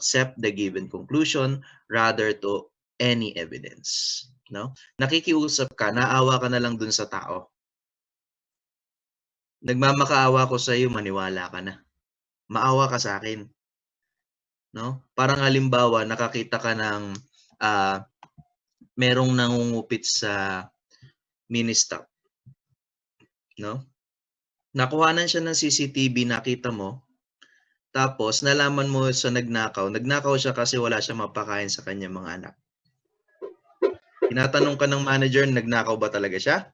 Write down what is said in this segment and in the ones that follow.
accept the given conclusion rather to any evidence. No? Nakikiusap ka, naawa ka na lang dun sa tao. Nagmamakaawa ko sa iyo, maniwala ka na. Maawa ka sa akin. No? Parang halimbawa, nakakita ka ng merong nangungupit sa mini-stop. No? Nakuhanan siya ng CCTV, nakita mo. Tapos nalaman mo sa nagnakaw siya kasi wala siya mapakain sa kanyang mga anak. Tinatanong ka ng manager, nagnakaw ba talaga siya?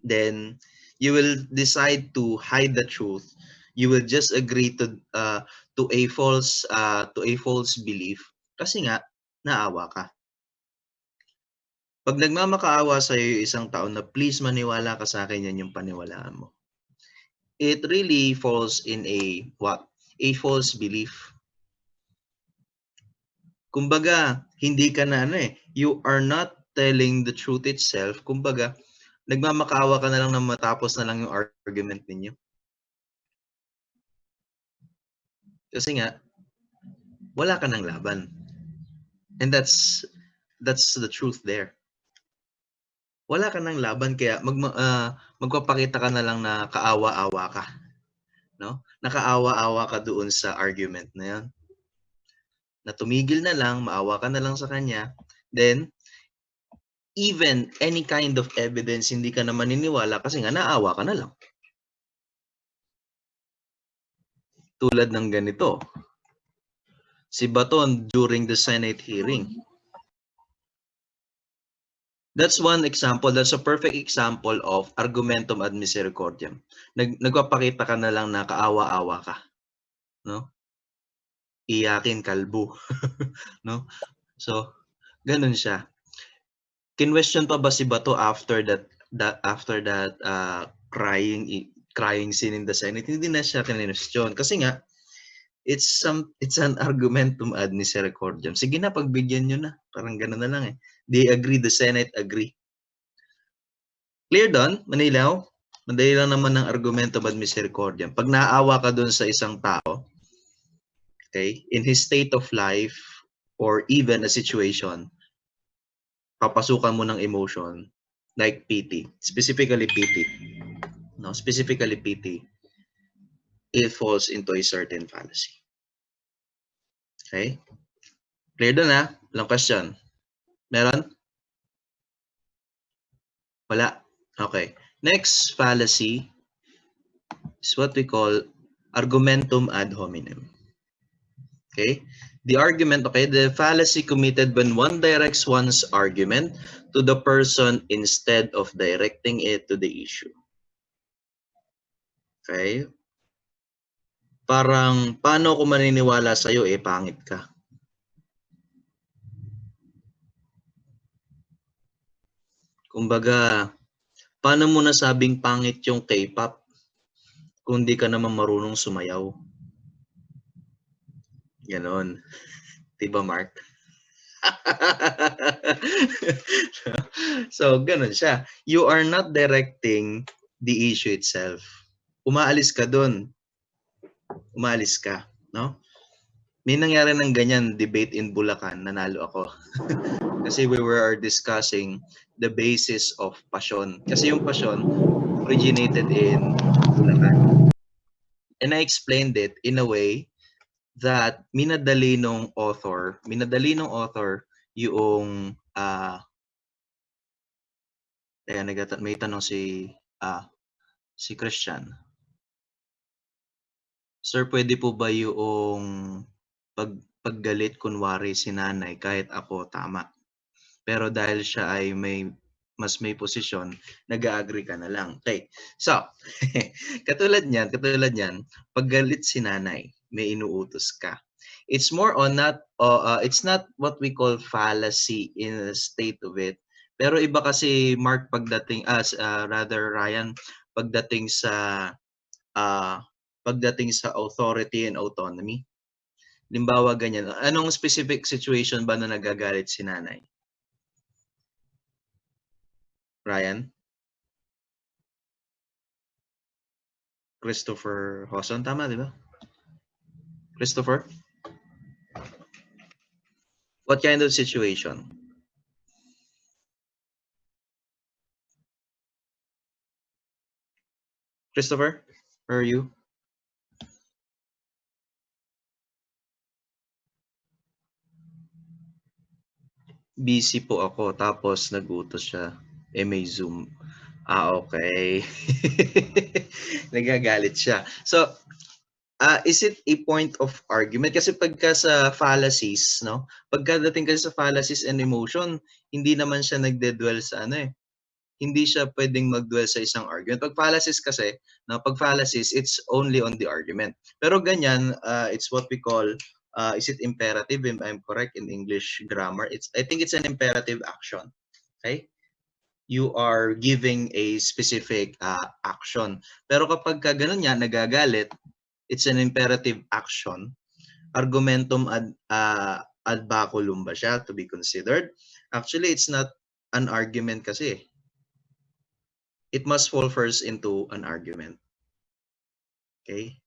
Then you will decide to hide the truth. You will just agree to a false belief kasi nga naawa ka. Pag nagmamakaawa sa iyo isang tao na please maniwala ka sa akin, yan yung paniwalaan mo. It really falls in a false belief. Kumbaga, hindi ka na you are not telling the truth itself. Kumbaga, nagmamakaawa ka na lang na matapos na lang yung argument ninyo. Kasi nga, wala ka ng laban. And that's the truth there. Wala ka ng laban, kaya magpapakita ka na lang na kaawa-awa ka. No? Nakaawa-awa ka doon sa argument na yan. Na tumigil na lang, maawa ka na lang sa kanya. Then, even any kind of evidence, hindi ka na maniniwala kasi nga naawa ka na lang. Tulad ng ganito. Si Baton during the Senate hearing. That's one example. That's a perfect example of argumentum ad misericordiam. Nagpapakita ka na lang na kaawa-awa ka. No? Iyakin kalbo. No? So, ganun siya. Kinwestiyon pa ba si Bato after that crying scene in the Senate? Hindi na siya kinwestiyon kasi nga it's an argumentum ad misericordiam. Sige na, pagbigyan nyo na. Parang gano'n na lang They agree, the Senate agree. Clear doon? Manilaw? Madali lang naman ng argumentum ad misericordiam. Pag naawa ka doon sa isang tao, okay, in his state of life or even a situation, papasukan mo ng emotion like pity. Specifically pity. No, specifically pity. It falls into a certain fallacy. Okay? Clear doon Walang question. Meron? Wala. Okay. Next fallacy is what we call argumentum ad hominem. Okay? The fallacy committed when one directs one's argument to the person instead of directing it to the issue. Okay? Parang, paano ako maniniwala sa'yo pangit ka? Kumbaga, paano mo nasabing pangit yung K-pop kung di ka naman marunong sumayaw? Ganon. Diba, Mark? So, ganun siya. You are not directing the issue itself. Umaalis ka dun. Umalis ka. No? May nangyari ng ganyan, debate in Bulacan, nanalo ako. Kasi we were discussing the basis of passion. Kasi yung passion originated in Bulacan. And I explained it in a way that minadali nung author yung may tanong si Christian. Sir, pwede po ba yung paggalit kunwari si nanay kahit ako tama? Pero dahil siya ay mas may posisyon, nag-agree ka na lang. Okay. So, katulad niyan, paggalit si nanay, may inuutos ka. It's more on it's not what we call fallacy in a state of it. Pero iba kasi, Mark, Ryan, pagdating sa authority and autonomy. Limbawa ganyan. Anong specific situation ba na nagagalit si nanay? Ryan? Christopher Hoson, tama, di ba? Christopher? What kind of situation? Christopher, where are you? Busy po ako tapos nag-utos siya. May Zoom. Okay. Nagagalit siya. So, is it a point of argument? Kasi pagka sa fallacies, no? Pagkadating kasi sa fallacies and emotion, hindi naman siya nagde-dwell sa ano eh. Hindi siya pwedeng mag-dwell sa isang argument. Pag fallacies kasi, no, pag fallacies, it's only on the argument. Pero ganyan, it's what we call, is it imperative? If I'm correct in English grammar, I think it's an imperative action. Okay? You are giving a specific action. Pero kapag ka ganun yan, nagagalit, it's an imperative action. Argumentum ad baculum ba siya to be considered? Actually, it's not an argument kasi. It must fall first into an argument. Okay?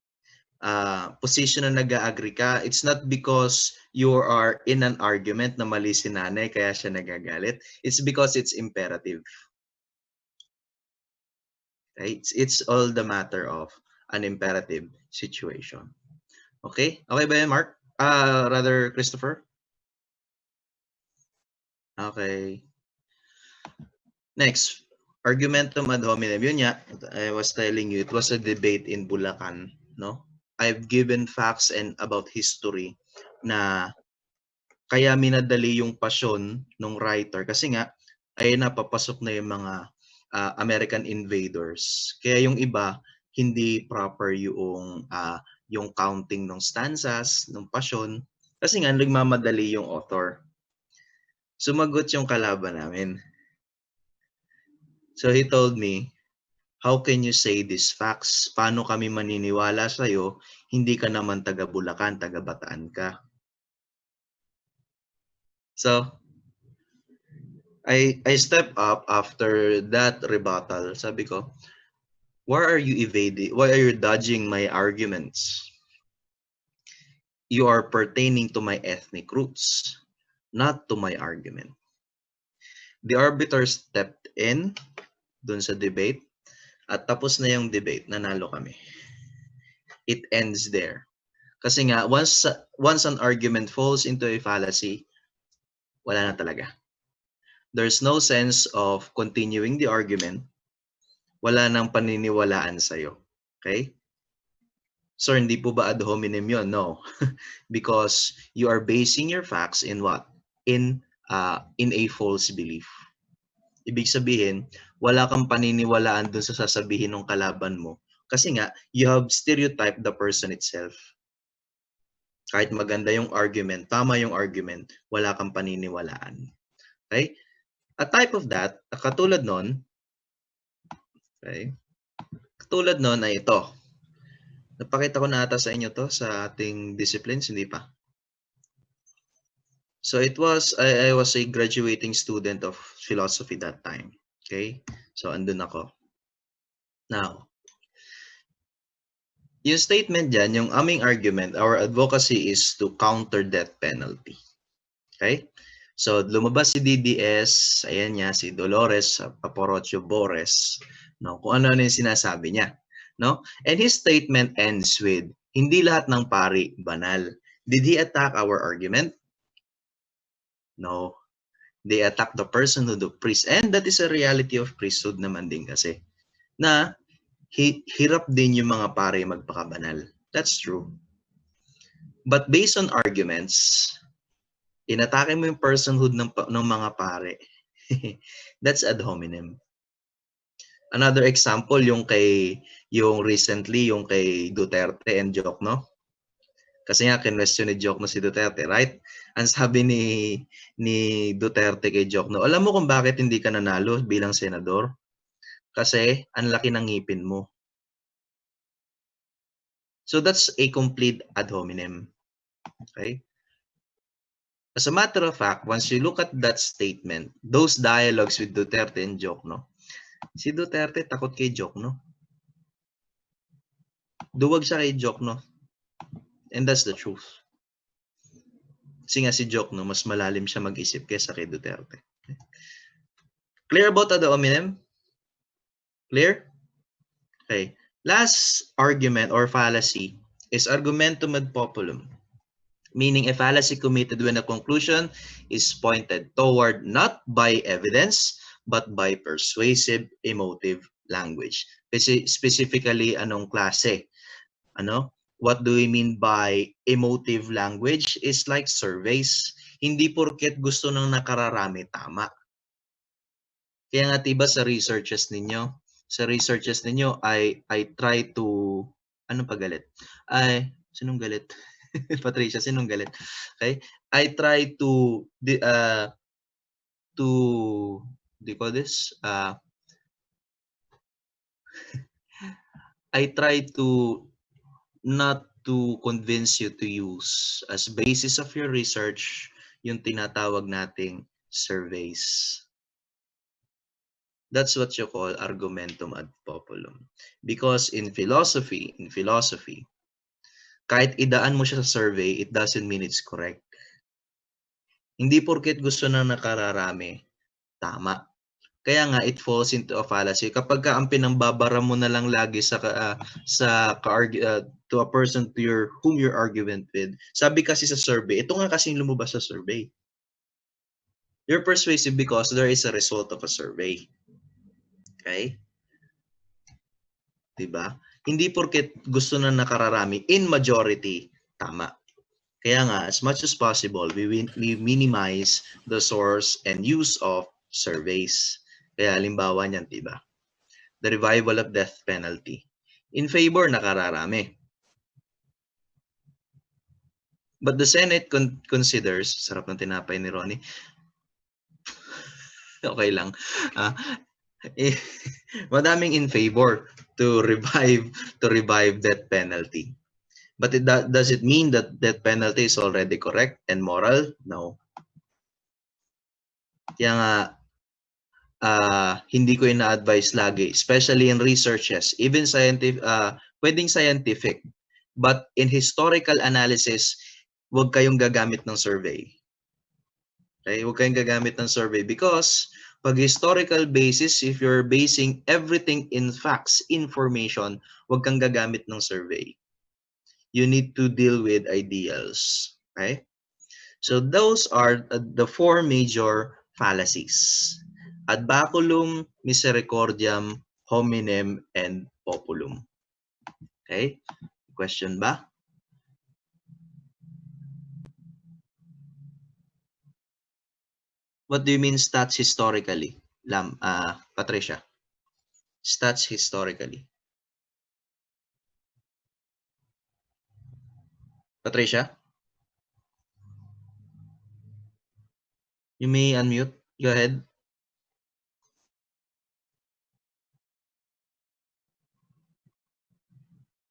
Position na nag-agree ka, it's not because you are in an argument na mali si nanay kaya siya nagagalit. It's because it's imperative. Okay? It's all the matter of an imperative situation. Okay? Okay ba yan, Mark? Rather, Christopher? Okay. Next, argumentum ad hominem. Yun nga, I was telling you, it was a debate in Bulacan, no? I've given facts and about history na kaya minadali yung pasyon ng writer kasi nga ay napapasok na yung mga American invaders. Kaya yung iba hindi proper yung counting ng stanzas, ng pasyon kasi nga nagmamadali yung author. Sumagot yung kalaban namin. So he told me, how can you say these facts? Paano kami maniniwala sa'yo? Hindi ka naman taga Bulacan, taga Bataan ka. So, I step up after that rebuttal. Sabi ko, why are you evading? Why are you dodging my arguments? You are pertaining to my ethnic roots, not to my argument. The arbiter stepped in dun sa debate at tapos na yung debate, nanalo kami. It ends there. Kasi nga, once an argument falls into a fallacy, wala na talaga. There's no sense of continuing the argument. Wala nang paniniwalaan sa'yo. Okay? Sir, hindi po ba ad hominem yun? No. Because you are basing your facts in what? In a false belief. Ibig sabihin, wala kang paniniwalaan dun sa sasabihin ng kalaban mo. Kasi nga, you have stereotyped the person itself. Kahit maganda yung argument, tama yung argument, wala kang paniniwalaan. Okay? A type of that, katulad nun, okay? Katulad nun ay ito. Napakita ko na ata sa inyo to sa ating disciplines, hindi pa. So it was, I was a graduating student of philosophy that time. Okay? So andun ako. Now, yung statement dyan, yung aming argument, our advocacy is to counter death penalty. Okay? So lumabas si DDS, ayan niya, si Dolores Paporocho Bores, no? Kung ano yung sinasabi niya. No? And his statement ends with, hindi lahat ng pari banal. Did he attack our argument? No. They attack the personhood of priest. And that is a reality of priesthood naman din kasi. Na hirap din yung mga pare magpakabanal. That's true. But based on arguments, inatake mo yung personhood ng mga pare. That's ad hominem. Another example, yung recently, yung kay Duterte and Jokno. Kasi nga, kinwestiyon ni Jokno si Duterte, right? Ang sabi ni Duterte kay Jokno, alam mo kung bakit hindi ka nanalo bilang senador? Kasi ang laki ng ngipin mo. So that's a complete ad hominem. Okay? As a matter of fact, once you look at that statement, those dialogues with Duterte and Jokno, si Duterte takot kay Jokno. Duwag siya kay Jokno. And that's the truth. Kasi nga si Joke 'no, mas malalim siya mag-isip kaysa kay Duterte. Clear about ad hominem? Clear? Okay. Last argument or fallacy is argumentum ad populum, meaning a fallacy committed when a conclusion is pointed toward not by evidence but by persuasive emotive language. Specifically, anong klase? What do we mean by emotive language? Is like surveys. Hindi porket gusto ng nakararami tama. Kaya nga 'di ba sa researches ninyo I try to anong pagalit? Sinong galit? Patricia, sinong galit? Okay? I try to do you call this? I try to not to convince you to use as basis of your research yung tinatawag nating surveys. That's what you call argumentum ad populum. Because in philosophy, kahit idaan mo siya sa survey, it doesn't mean it's correct. Hindi porket gusto ng nakararami, tama. Kaya nga it falls into a fallacy. Kapag ka ang pinambabara mo na lang lagi to a person whom you're arguing with. Sabi kasi sa survey, ito nga kasing lumabas sa survey. You're persuasive because there is a result of a survey. Okay? Diba? Hindi porket gusto na nakararami, in majority, tama. Kaya nga, as much as possible, we minimize the source and use of surveys. Kaya halimbawa niyan, diba? The revival of death penalty. In favor, nakararami. But the Senate considers, sarap ng tinapay ni Ronnie, okay lang, madaming in favor to revive death penalty. But does it mean that death penalty is already correct and moral? No. Kaya nga, hindi ko ina-advise lagi, especially in researches, even pwedeng scientific, but in historical analysis, huwag kayong gagamit ng survey. Okay? Huwag kayong gagamit ng survey because pag historical basis, if you're basing everything in facts, information, huwag kang gagamit ng survey. You need to deal with ideals. Okay? So those are the four major fallacies: ad baculum, misericordiam, hominem, and populum. Okay? Question ba? What do you mean stats historically, Patricia? Stats historically. Patricia? You may unmute. Go ahead.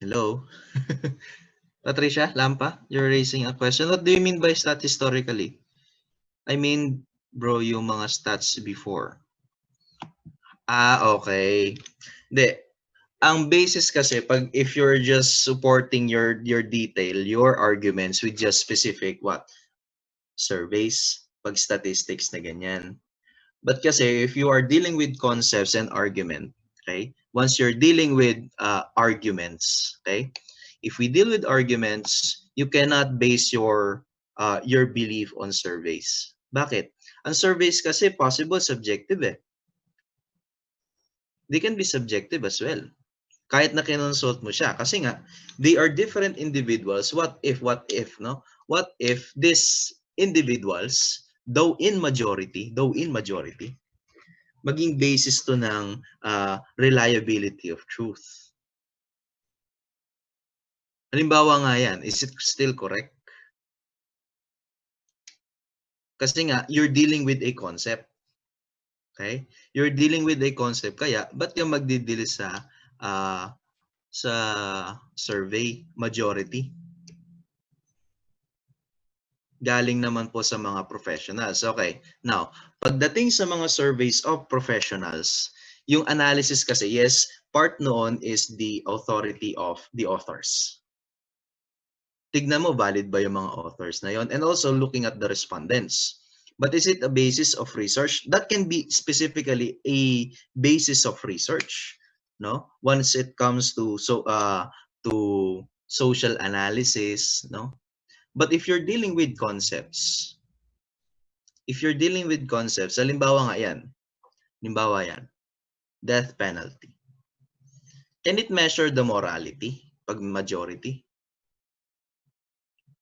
Hello? Patricia, Lampa, you're raising a question. What do you mean by stat historically? I mean, bro, yung mga stats before. Okay. Hindi. Ang basis kasi, if you're just supporting your detail, your arguments with just specific surveys, statistics na ganyan. But kasi if you are dealing with concepts and argument, okay? Once you're dealing with arguments, okay? If we deal with arguments, you cannot base your belief on surveys. Bakit? Ang surveys kasi possible subjective eh. They can be subjective as well. Kahit na kinonsult mo siya. Kasi nga, they are different individuals. What if, no? What if these individuals, though in majority, maging basis to ng reliability of truth. Halimbawa nga yan, is it still correct? Kasi nga, you're dealing with a concept. Okay? You're dealing with a concept. Kaya, ba't yung magdidili sa survey majority? Galing naman po sa mga professionals. Okay. Now, pagdating sa mga surveys of professionals, yung analysis kasi, yes, part noon is the authority of the authors. tignan mo valid ba yung mga authors na yon, and also looking at the respondents. But is it a basis of research? That can be specifically a basis of research, no? Once it comes to to social analysis, no? But if you're dealing with concepts, halimbawa nga yan, death penalty. Can it measure the morality pag majority?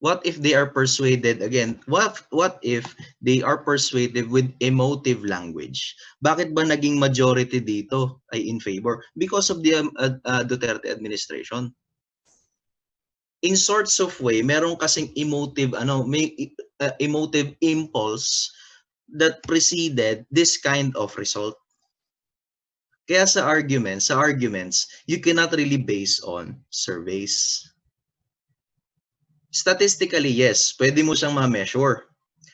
What if they are persuaded, again, what if they are persuaded with emotive language? Bakit ba naging majority dito ay in favor? Because of the Duterte administration. In sorts of way, meron kasing emotive emotive impulse that preceded this kind of result. Kaya sa arguments, you cannot really base on surveys. Statistically, yes, pwede mo siyang ma-measure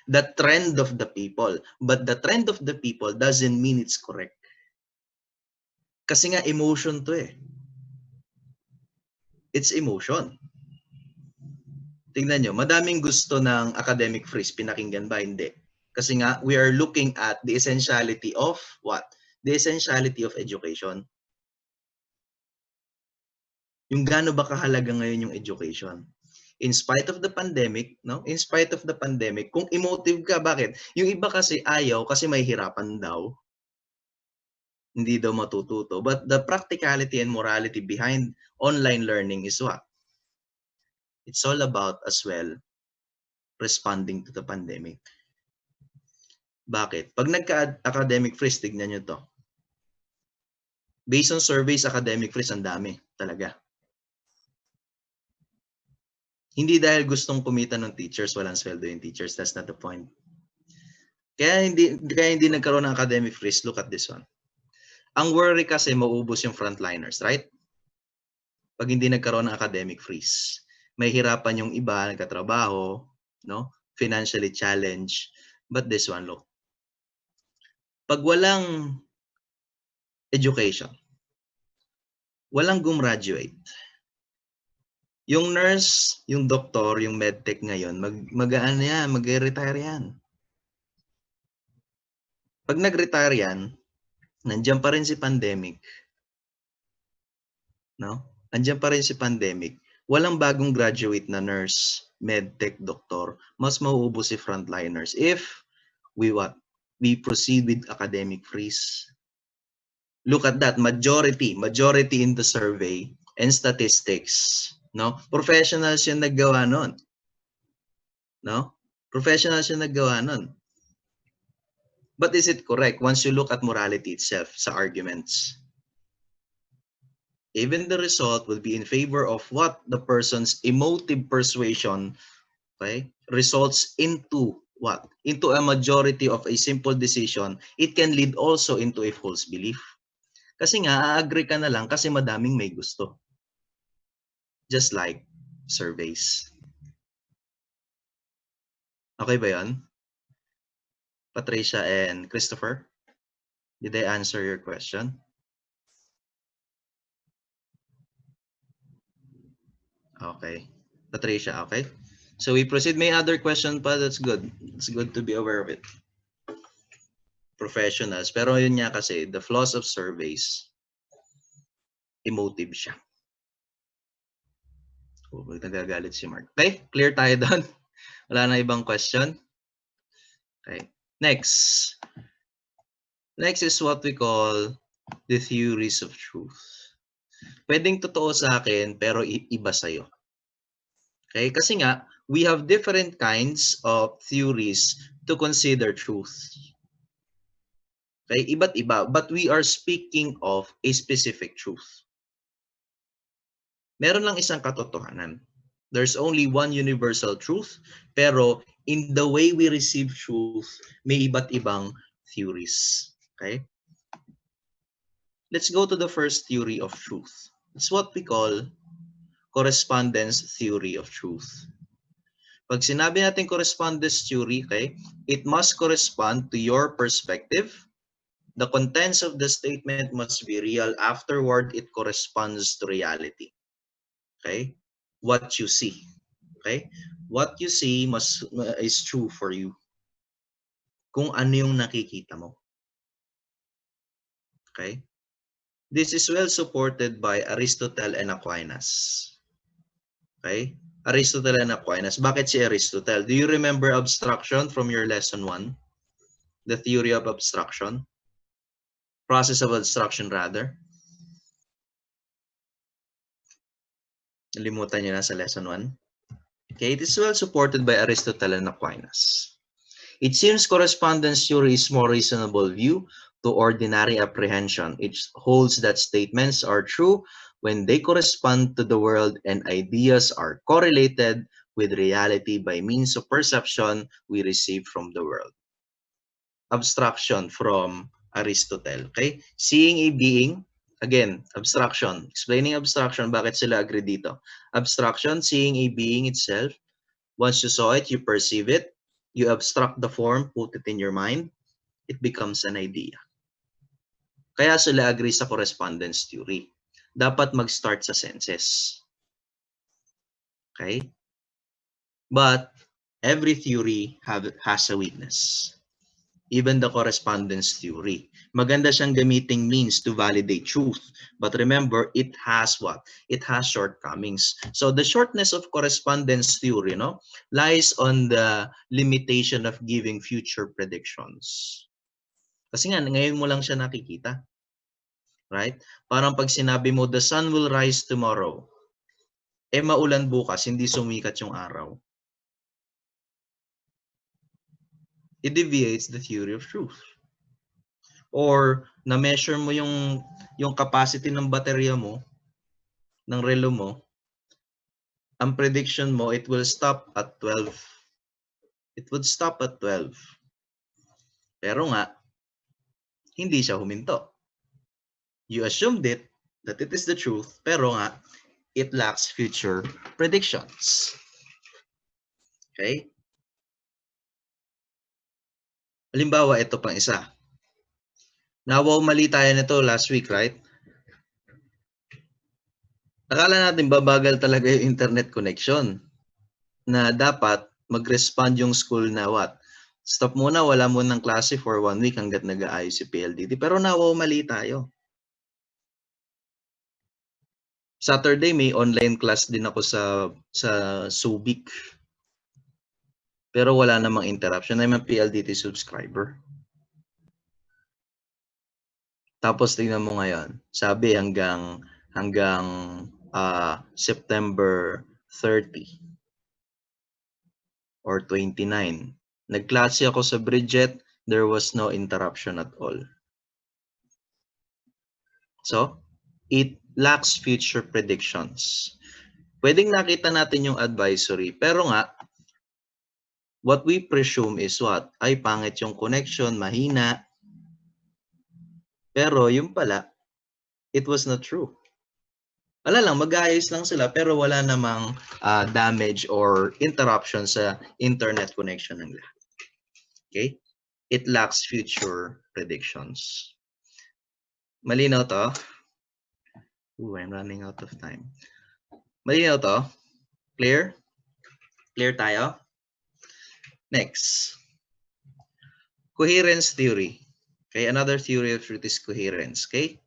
the trend of the people. But the trend of the people doesn't mean it's correct. Kasi nga emotion to eh. It's emotion. Tingnan nyo, madaming gusto ng academic freeze. Pinakinggan ba? Hindi. Kasi nga, we are looking at the essentiality of what? The essentiality of education. Yung gaano ba kahalaga ngayon yung education? In spite of the pandemic, no? In spite of the pandemic, kung emotive ka, bakit? Yung iba kasi ayaw kasi may hirapan daw. Hindi daw matututo. But the practicality and morality behind online learning is what? It's all about as well responding to the pandemic. Bakit? Pag nagka-academic freeze, tignan nyo to. Based on surveys, academic freeze, ang dami talaga. Hindi dahil gustong kumita ng teachers, walang sweldo yung teachers. That's not the point. Kaya hindi nagkaroon ng academic freeze. Look at this one. Ang worry kasi mauubos yung frontliners, right? Pag hindi nagkaroon ng academic freeze, may hirapan yung iba, nagkatrabaho, no? Financially challenged. But this one, look. Pag walang education, walang gumraduate. Yung nurse, yung doktor, yung medtech ngayon, mag-retire yan. Pag nag-retire yan, nandiyan pa rin si pandemic. No? Nandiyan pa rin si pandemic. Walang bagong graduate na nurse, medtech, doktor. Mas mauubos si frontliners if we proceed with academic freeze. Look at that, majority in the survey and statistics, no? Professionals yung naggawa nun. No? Professionals yung naggawa nun. But is it correct once you look at morality itself sa arguments? Even the result will be in favor of what the person's emotive persuasion, okay, results into what? Into a majority of a simple decision. It can lead also into a false belief. Kasi nga, agree ka na lang kasi madaming may gusto. Just like surveys. Okay ba yan? Patricia and Christopher? Did I answer your question? Okay. Patricia, okay? So we proceed. May other question pa? That's good. It's good to be aware of it. Professionals. Pero yun nga kasi, the flaws of surveys, emotive siya. Oh, nagagalit si Mark. Okay, clear tayo doon. Wala na ibang question. Okay, next. Next is what we call the theories of truth. Pwedeng totoo sa akin, pero iba sa'yo. Okay, kasi nga, we have different kinds of theories to consider truth. Okay, iba't iba, but we are speaking of a specific truth. Meron lang isang katotohanan. There's only one universal truth, pero in the way we receive truth, may iba't ibang theories. Okay? Let's go to the first theory of truth. It's what we call correspondence theory of truth. Pag sinabi natin correspondence theory, okay, it must correspond to your perspective. The contents of the statement must be real. Afterward, it corresponds to reality. Okay? What you see. Okay? What you see is true for you. Kung ano yung nakikita mo. Okay? This is well supported by Aristotle and Aquinas. Okay? Aristotle and Aquinas. Bakit si Aristotle? Do you remember abstraction from your lesson 1? The theory of abstraction? Process of abstraction rather. Nalimutan niyo na sa lesson 1? Okay, it is well supported by Aristotle and Aquinas. It seems correspondence theory is more reasonable view to ordinary apprehension. It holds that statements are true when they correspond to the world and ideas are correlated with reality by means of perception we receive from the world. Abstraction from Aristotle. Okay? Seeing a being, again, abstraction. Explaining abstraction, bakit sila agree dito? Abstraction, seeing a being itself. Once you saw it, you perceive it. You abstract the form, put it in your mind. It becomes an idea. Kaya sila agree sa correspondence theory. Dapat mag-start sa senses. Okay? But every theory has a weakness. Even the correspondence theory. Maganda siyang gamiting means to validate truth. But remember, it has what? It has shortcomings. So the shortness of correspondence theory, no, lies on the limitation of giving future predictions. Kasi nga, ngayon mo lang siya nakikita. Right? Parang pag sinabi mo, the sun will rise tomorrow, eh maulan bukas, hindi sumikat yung araw. It deviates the theory of truth. Or na-measure mo yung capacity ng baterya mo, ng relo mo, ang prediction mo, it will stop at 12. It would stop at 12. Pero nga, hindi siya huminto. You assumed it, that it is the truth, pero nga, it lacks future predictions. Okay? Halimbawa, ito pang isa. Nawaw mali tayo nito last week, right? Akala natin babagal talaga yung internet connection. Na dapat mag-respond yung school na what? Stop muna, wala mo ng klase for 1 week hanggat nag-aayos si PLDT. Pero nawaw mali tayo. Saturday may online class din ako sa Subic. Pero wala namang interruption. I'm a PLDT subscriber. Tapos tingnan mo ngayon, sabi hanggang September 30 or 29. Nagklase ako sa Bridget, there was no interruption at all. So, it lacks future predictions. Pwedeng nakita natin yung advisory, pero nga, what we presume is what? Ay, pangit yung connection, mahina. Pero yung pala, it was not true. Wala lang, mag-aayos lang sila pero wala namang damage or interruption sa internet connection ng lahat. Okay? It lacks future predictions. Malinaw to? Ooh, I'm running out of time. Malinaw to? Clear? Clear tayo? Next. Coherence theory. Okay, another theory of truth is coherence. Okay?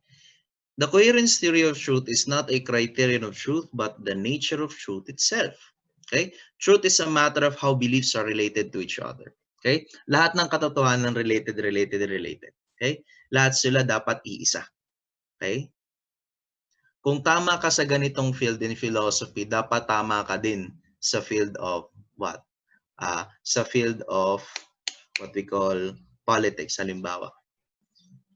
The coherence theory of truth is not a criterion of truth, but the nature of truth itself. Okay? Truth is a matter of how beliefs are related to each other. Okay? Lahat ng katotohanan related. Okay? Lahat sila dapat iisa. Okay? Kung tama ka sa ganitong field in philosophy, dapat tama ka din sa field of what? Sa field of what we call politics, halimbawa.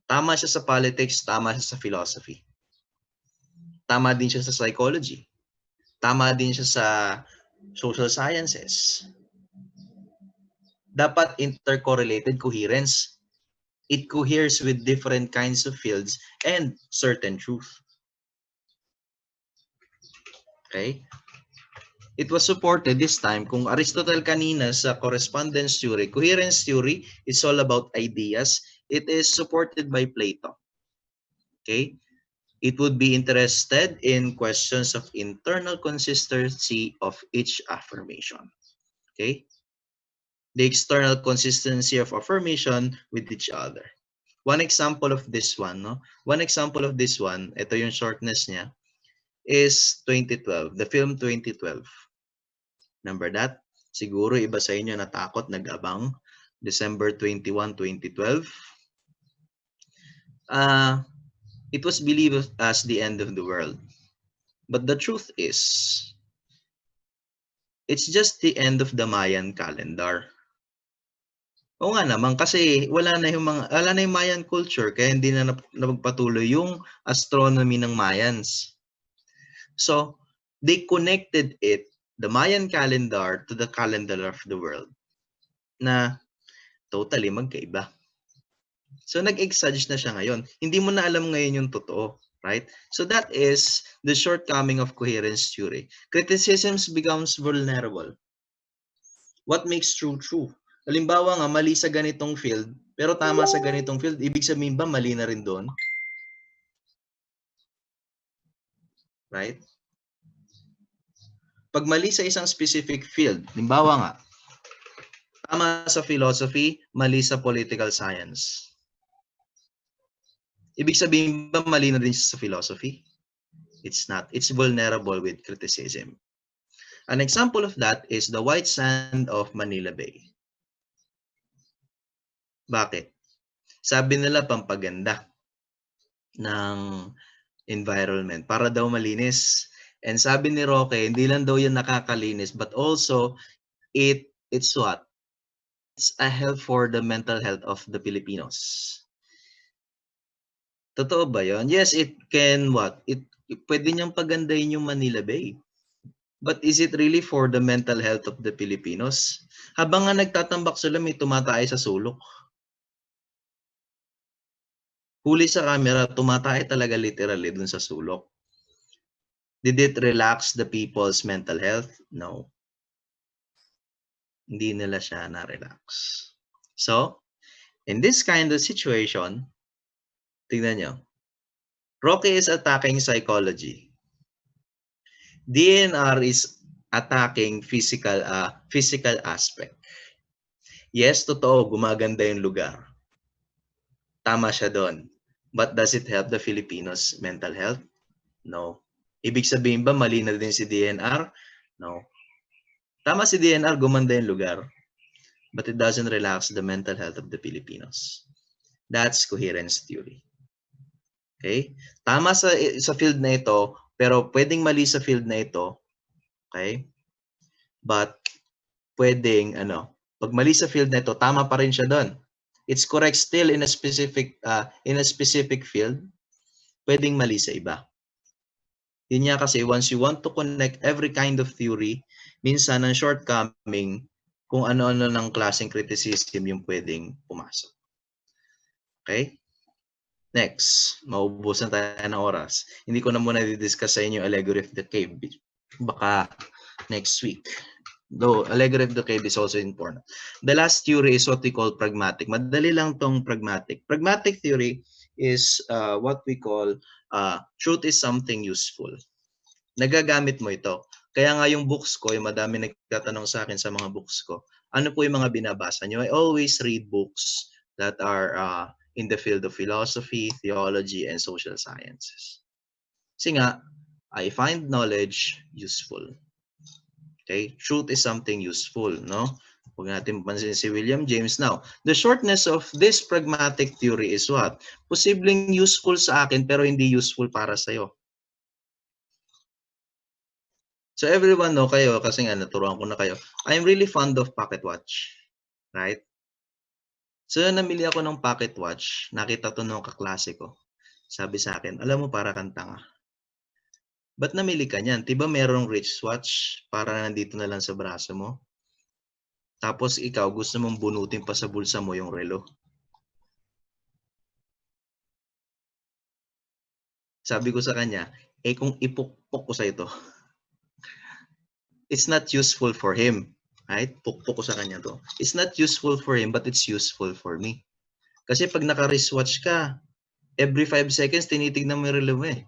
Tama siya sa politics, tama siya sa philosophy. Tama din siya sa psychology. Tama din siya sa social sciences. Dapat intercorrelated coherence. It coheres with different kinds of fields and certain truth. Okay? It was supported this time kung Aristotle kanina sa correspondence theory. Coherence theory is all about ideas. It is supported by Plato. Okay? It would be interested in questions of internal consistency of each affirmation. Okay? The external consistency of affirmation with each other. One example of this one, no? One example of this one, ito yung shortness niya, is 2012, the film 2012. Remember that? Siguro iba sa inyo natakot, nag-abang. December 21, 2012. It was believed as the end of the world. But the truth is, it's just the end of the Mayan calendar. Oo nga naman kasi wala na yung Mayan culture kaya hindi na napagpatuloy yung astronomy ng Mayans. So, they connected it, the Mayan calendar, to the calendar of the world na totally magkaiba. So, nag-exage na siya ngayon. Hindi mo na alam ngayon yung totoo, right? So, that is the shortcoming of coherence theory. Criticisms becomes vulnerable. What makes true true? Halimbawa nga, mali sa ganitong field, pero tama sa ganitong field, ibig sabihin ba mali na rin doon? Right? Pag mali sa isang specific field, halimbawa nga, tama sa philosophy, mali sa political science. Ibig sabihin ba mali na din sa philosophy? It's not. It's vulnerable with criticism. An example of that is the white sand of Manila Bay. Bakit? Sabi nila pampaganda ng environment para daw malinis. And sabi ni Roque, hindi lang daw yan nakakalinis but also it's what? It's a help for the mental health of the Filipinos. Totoo ba yun? Yes, it can what? Pwede niyang pagandahin yung Manila Bay. But is it really for the mental health of the Filipinos? Habang nga nagtatambak sila, may tumatay sa sulok. Huli sa camera, tumatay talaga literally dun sa sulok. Did it relax the people's mental health? No. Hindi nila siya na-relax. So, in this kind of situation, tingnan nyo. Roque is attacking psychology. DNR is attacking physical aspect. Yes, totoo, gumaganda yung lugar. Tama siya doon. But does it help the Filipinos' mental health? No. Ibig sabihin ba mali na din si DNR? No. Tama si DNR, gumanda yung lugar. But it doesn't relax the mental health of the Filipinos. That's coherence theory. Okay? Tama sa field na ito, pero pwedeng mali sa field na ito. Okay? But pwedeng pag mali sa field na ito, tama pa rin siya doon. It's correct still in a specific field, pwedeng mali sa iba. Yun nga kasi once you want to connect every kind of theory, minsan ang shortcoming kung ano-ano ng klaseng criticism yung pwedeng pumasok. Okay? Next, maubusan tayo ng oras. Hindi ko na muna i-discuss sa inyo allegory of the cave. Baka next week. Though allegory of the cave is also important. The last theory is what we call pragmatic. Madali lang tong pragmatic. Pragmatic theory is what we call truth is something useful. Nagagamit mo ito. Kaya nga yung books ko, yung madami nagtatanong sa akin sa mga books ko, ano po yung mga binabasa nyo? I always read books that are in the field of philosophy, theology, and social sciences. Kasi nga, I find knowledge useful. Okay? Truth is something useful, no? Huwag natin pansin si William James. Now, the shortness of this pragmatic theory is what? Posibleng useful sa akin pero hindi useful para sa'yo. So everyone know kayo, kasi nga naturuan ko na kayo, I'm really fond of pocket watch. Right? So namili ako ng pocket watch, nakita to nung kaklase ko. Sabi sa akin, alam mo para kang tanga. Ba't namili ka niyan? Diba merong wristwatch para nandito na lang sa braso mo? Tapos ikaw gusto mong bunutin pa sa bulsa mo yung relo. Sabi ko sa kanya, kung ipukpok ko sa ito, it's not useful for him. Right? Pukpok ko sa kanya to. It's not useful for him, but it's useful for me. Kasi pag naka-wristwatch ka, every 5 seconds tinitignan mo yung relo mo eh.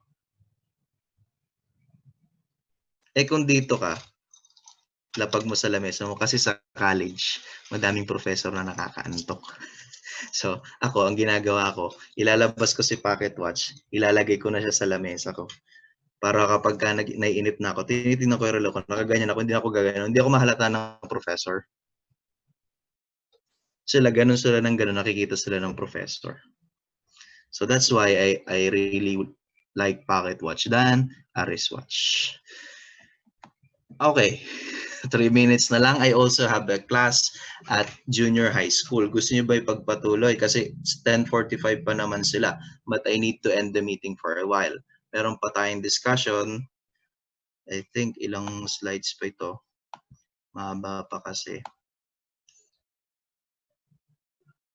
Eh, kung dito ka, lapag mo sa lamesa mo kasi sa college, madaming professor na nakakaantok. So, ako ang ginagawa ko, ilalabas ko si pocket watch, ilalagay ko na siya sa lamesa ko. Para kapagka naiinip na ako, tinitingnan ko yung relo ko, nakaganyan ako, hindi ako gaganon, hindi ako mahalata ng professor. Sila gano'n sila ng gano'n, nakikita sila ng professor. So that's why I really like pocket watch than a wristwatch. Okay, 3 minutes na lang. I also have a class at junior high school. Gusto niyo ba ipagpatuloy? Kasi 10:45 pa naman sila, but I need to end the meeting for a while. Meron pa tayong discussion. I think ilang slides pa ito. Mahaba pa kasi.